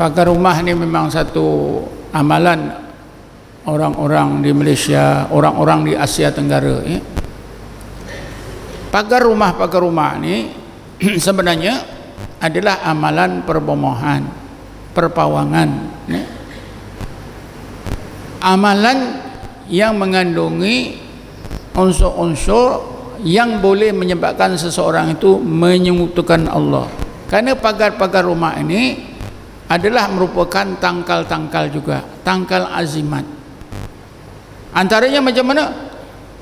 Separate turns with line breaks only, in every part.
Pagar rumah ni memang satu amalan orang-orang di Malaysia, orang-orang di Asia Tenggara. Pagar rumah ni sebenarnya adalah amalan perbomohan, perpawangan. Amalan yang mengandungi unsur-unsur yang boleh menyebabkan seseorang itu menyekutukan Allah. Kerana pagar-pagar rumah ini adalah merupakan tangkal-tangkal juga, tangkal azimat. Antaranya macam mana?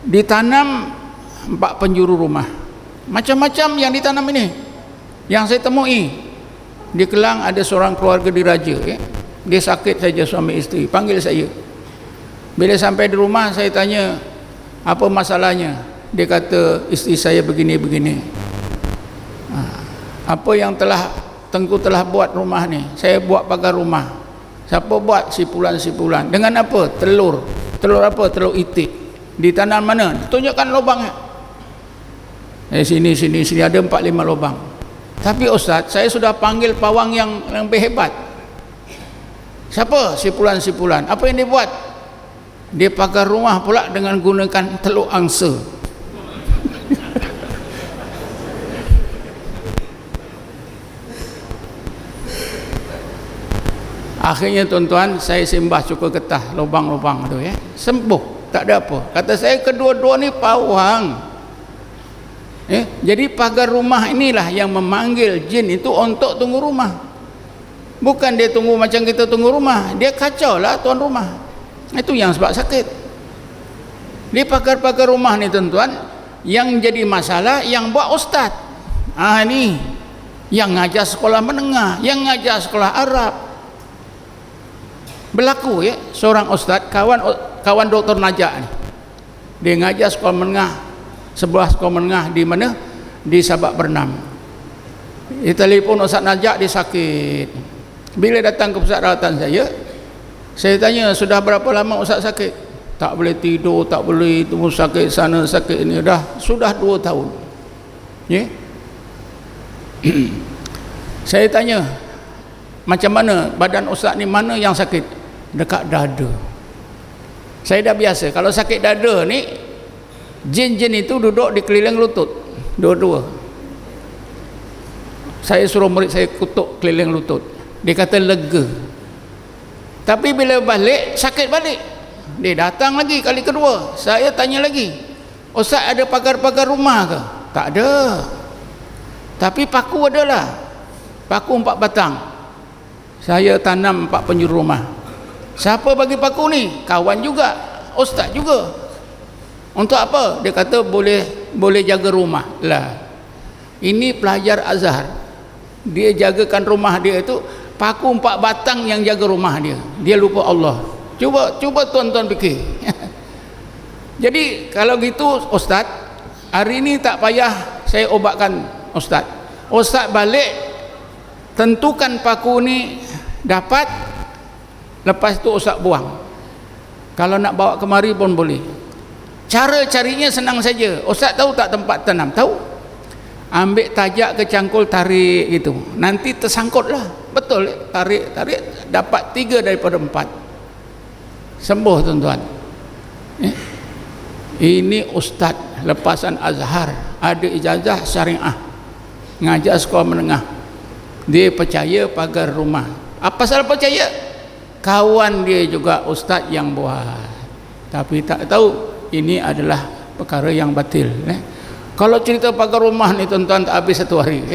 Ditanam 4 penjuru rumah. Macam-macam yang ditanam ini. Yang saya temui di Kelang ada seorang keluarga diraja, dia sakit saja suami isteri, panggil saya. Bila sampai di rumah saya tanya, apa masalahnya? Dia kata isteri saya begini-begini. Apa yang Tengku telah buat rumah ni? Saya buat pagar rumah. Siapa buat? Sipulan-sipulan. Dengan apa? Telur. Telur apa? Telur itik. Ditanam mana? Tunjukkan lubangnya. Sini ada 4-5 lubang. Tapi Ustaz, saya sudah panggil pawang yang lebih hebat. Siapa? Sipulan-sipulan. Apa yang dia buat? Dia pagar rumah pula dengan gunakan telur angsa. Akhirnya tuan-tuan, saya sembah cukur getah lubang-lubang tu, sembuh, tak ada apa. Kata saya, kedua-dua ni pawang. Jadi pagar rumah inilah yang memanggil jin itu untuk tunggu rumah. Bukan dia tunggu macam kita tunggu rumah, dia kacau lah tuan rumah. Itu yang sebab sakit. Di pagar-pagar rumah ni tuan-tuan, yang jadi masalah yang buat ustaz. Ni yang ngajar sekolah menengah, yang ngajar sekolah Arab. Berlaku seorang ustaz, kawan Dr. Najak ni. Dia ngajar sekolah menengah, sebuah sekolah menengah di mana? Di Sabak Bernam. Dia telefon Ustaz Najak, dia sakit. Bila datang ke pusat rawatan saya tanya, sudah berapa lama Ustaz sakit? Tak boleh tidur, tak boleh tunggu, sakit sana sakit ini, sudah 2 tahun. Saya tanya, macam mana badan Ustaz ni, mana yang sakit? Dekat dada. Saya dah biasa kalau sakit dada ni, jin-jin itu duduk di keliling lutut dua-dua. Saya suruh murid saya kutuk keliling lutut, dia kata lega. Tapi bila balik, sakit balik. Dia datang lagi kali kedua, saya tanya lagi, Ustaz ada pagar-pagar rumah ke? Tak ada, tapi paku adalah, paku 4 batang. Saya tanam 4 penjuru rumah. Siapa bagi paku ni? Kawan juga, ustaz juga. Untuk apa? Dia kata boleh jaga rumah lah. Ini pelajar Azhar, dia jagakan rumah dia itu paku 4 batang yang jaga rumah dia. Dia lupa Allah. Cuba tuan-tuan fikir. Jadi kalau gitu ustaz, hari ini tak payah saya obatkan ustaz. Ustaz balik, tentukan paku ni dapat, lepas tu ustaz buang. Kalau nak bawa kemari pun boleh. Cara carinya senang saja. Ustaz tahu tak tempat tanam? Tahu. Ambil tajak ke cangkul, tarik gitu, nanti tersangkut lah. Betul, tarik dapat 3 daripada 4. Sembuh tuan-tuan. Ini ustaz lepasan Azhar, ada ijazah syariah, ngajar sekolah menengah. Dia percaya pagar rumah. Apa salah percaya? Kawan dia juga ustaz yang buat, tapi tak tahu ini adalah perkara yang batil. Kalau cerita pagar rumah ni tuan-tuan tak habis 1 hari.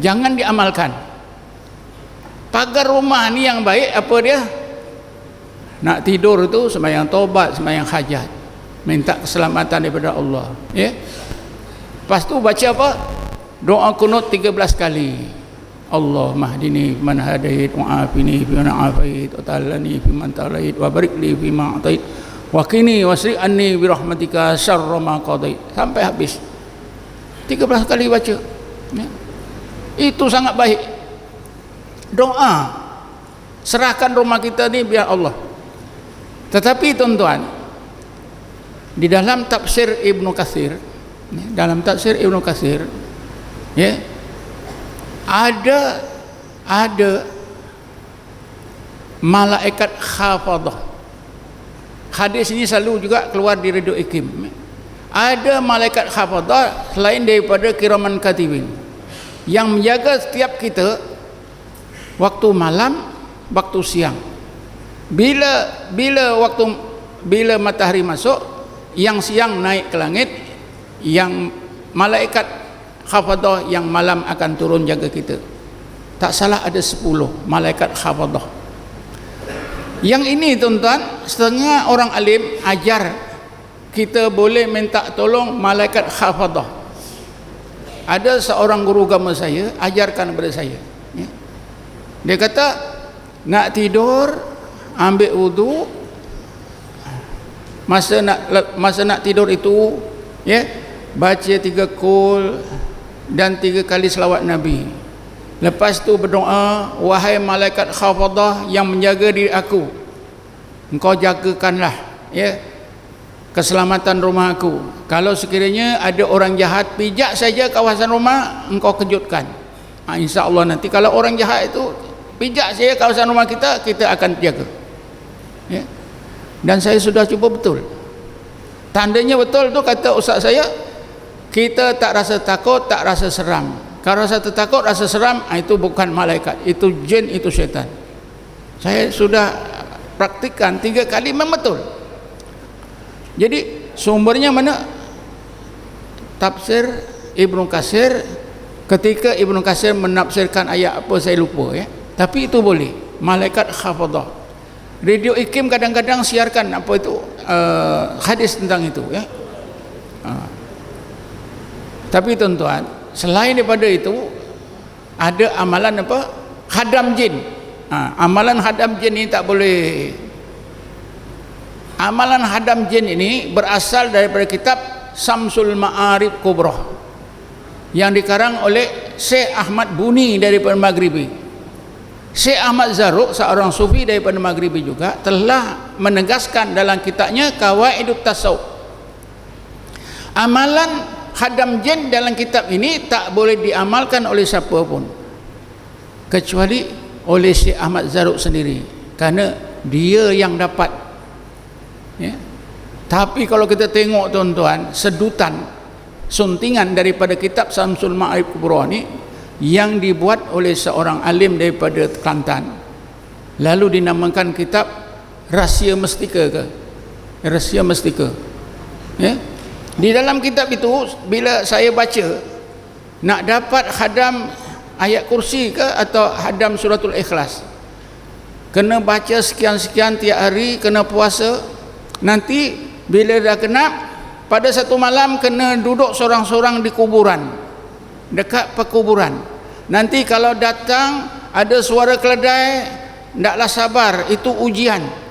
Jangan diamalkan. Pagar rumah ni yang baik apa dia? Nak tidur tu sembahyang taubat, sembahyang hajat, minta keselamatan daripada Allah. Lepas tu baca apa? Doa kunut 13 kali. Allah mahdini man hadait wa afini fi man afait wa ta'alani fi man ta'alait wa barik li fi ma atait wa qini wasri anni bi rahmatika syarra ma qadait, sampai habis 13 kali baca. Itu sangat baik. Doa, serahkan rumah kita ni biar Allah. Tetapi tuan-tuan, di dalam tafsir Ibnu Katsir, ada malaikat khafadah. Hadis ini selalu juga keluar di Radio Ikim. Ada malaikat khafadah selain daripada kiraman katibin yang menjaga setiap kita waktu malam, waktu siang. Bila matahari masuk, yang siang naik ke langit, yang malaikat khafadah yang malam akan turun jaga kita. Tak salah ada 10 malaikat khafadah. Yang ini tuan-tuan, setengah orang alim ajar kita boleh minta tolong malaikat khafadah. Ada seorang guru agama saya ajarkan kepada saya, ya. Dia kata nak tidur ambil wudu, masa nak tidur itu, ya, baca 3 qul dan 3 kali selawat Nabi. Lepas tu berdoa, wahai malaikat khafadah yang menjaga diri aku, engkau jagakanlah, ya, keselamatan rumah aku. Kalau sekiranya ada orang jahat pijak saja kawasan rumah, engkau kejutkan. InsyaAllah nanti kalau orang jahat itu pijak saja kawasan rumah kita, kita akan jaga, ya. Dan saya sudah cuba betul. Tandanya betul tu kata ustaz saya, kita tak rasa takut, tak rasa seram. Kalau rasa takut, rasa seram, itu bukan malaikat, itu jin, itu syaitan. Saya sudah praktikkan 3 kali, memang betul. Jadi sumbernya mana? Tafsir Ibnu Katsir. Ketika Ibnu Katsir menafsirkan ayat apa saya lupa, ya. Tapi itu boleh, malaikat khafadah. Radio Ikim kadang-kadang siarkan apa itu hadis tentang itu, ya. Tapi tuan-tuan, selain daripada itu ada amalan apa? Hadam jin. Amalan hadam jin ini tak boleh. Amalan hadam jin ini berasal daripada kitab Samsul Ma'arif Kubrah yang dikarang oleh Syekh Ahmad Buni daripada Maghribi. Syekh Ahmad Zarruq, seorang sufi daripada Maghribi juga, telah menegaskan dalam kitabnya Qawaidut Tasawuf, amalan hadam jin dalam kitab ini tak boleh diamalkan oleh siapa pun kecuali oleh Syekh Ahmad Zarruq sendiri, kerana dia yang dapat, ya. Tapi kalau kita tengok tuan-tuan, sedutan, suntingan daripada kitab Samsul Ma'arif Kubra ni yang dibuat oleh seorang alim daripada Kelantan, lalu dinamakan kitab Rahsia Mestika ke? Rahsia Mestika, ya. Di dalam kitab itu bila saya baca, nak dapat hadam ayat kursi ke atau hadam suratul ikhlas, kena baca sekian-sekian tiap hari, kena puasa. Nanti bila dah kena, pada satu malam kena duduk sorang-sorang di kuburan, dekat perkuburan. Nanti kalau datang ada suara keledai, ndaklah sabar, itu ujian.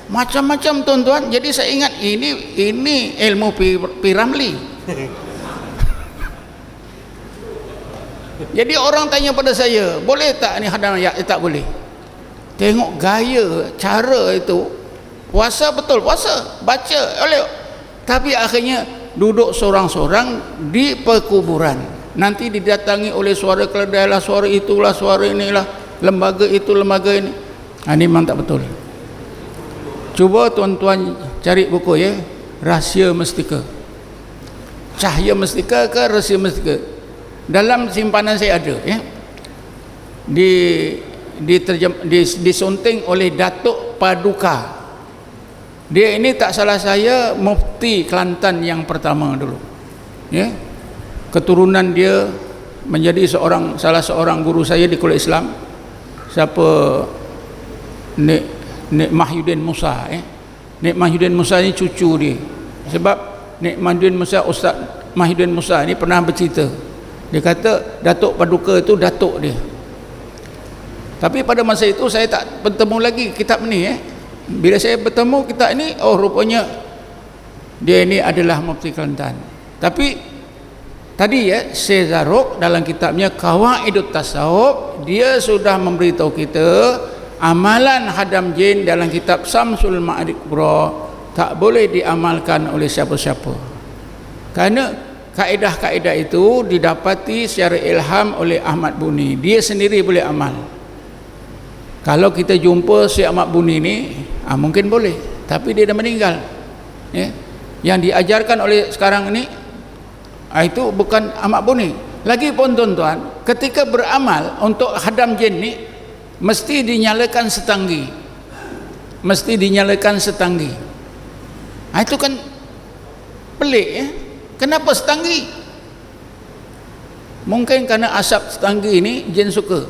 Macam-macam tuan-tuan. Jadi saya ingat ini ilmu Piramli. Jadi orang tanya pada saya, boleh tak ni hadam ayat? Tak boleh. Tengok gaya, cara itu. Puasa betul, puasa, baca oleh, tapi akhirnya duduk sorang-sorang di perkuburan. Nanti didatangi oleh suara keledai lah, suara itulah, suara inilah, lembaga itu, lembaga ini. Ini memang tak betul. Cuba tuan-tuan cari buku, ya, Rahsia Mestika, Cahaya Mestika ke Rahsia Mestika. Dalam simpanan saya ada, ya, disunting oleh Datuk Paduka. Dia ini tak salah saya mufti Kelantan yang pertama dulu, ya. Keturunan dia menjadi salah seorang guru saya di Kuliah Islam. Siapa? Nek Mahyudin Musa, Nek Mahyudin Musa ni cucu dia. Sebab Nek Mahyudin Musa, Ustaz Mahyudin Musa ni pernah bercerita. Dia kata Datuk Paduka itu datuk dia. Tapi pada masa itu saya tak bertemu lagi kitab ni, Bila saya bertemu kitab ini, oh rupanya dia ini adalah mufti Kelantan. Tapi tadi, ya, Syekh Zarruq dalam kitabnya Qawaidut Tasawuf, dia sudah memberitahu kita amalan hadam jin dalam kitab Samsul Ma'arif Kubra tak boleh diamalkan oleh siapa-siapa, kerana kaedah-kaedah itu didapati secara ilham oleh Ahmad Buni. Dia sendiri boleh amal. Kalau kita jumpa si Ahmad Buni ni, mungkin boleh, tapi dia dah meninggal. Ya. Yang diajarkan oleh sekarang ni itu bukan Ahmad Buni. Lagi pun tuan-tuan, ketika beramal untuk hadam jin ni mesti dinyalakan setanggi. Mesti dinyalakan setanggi. Itu kan pelik ya. Kenapa setanggi? Mungkin kerana asap setanggi ini jin suka.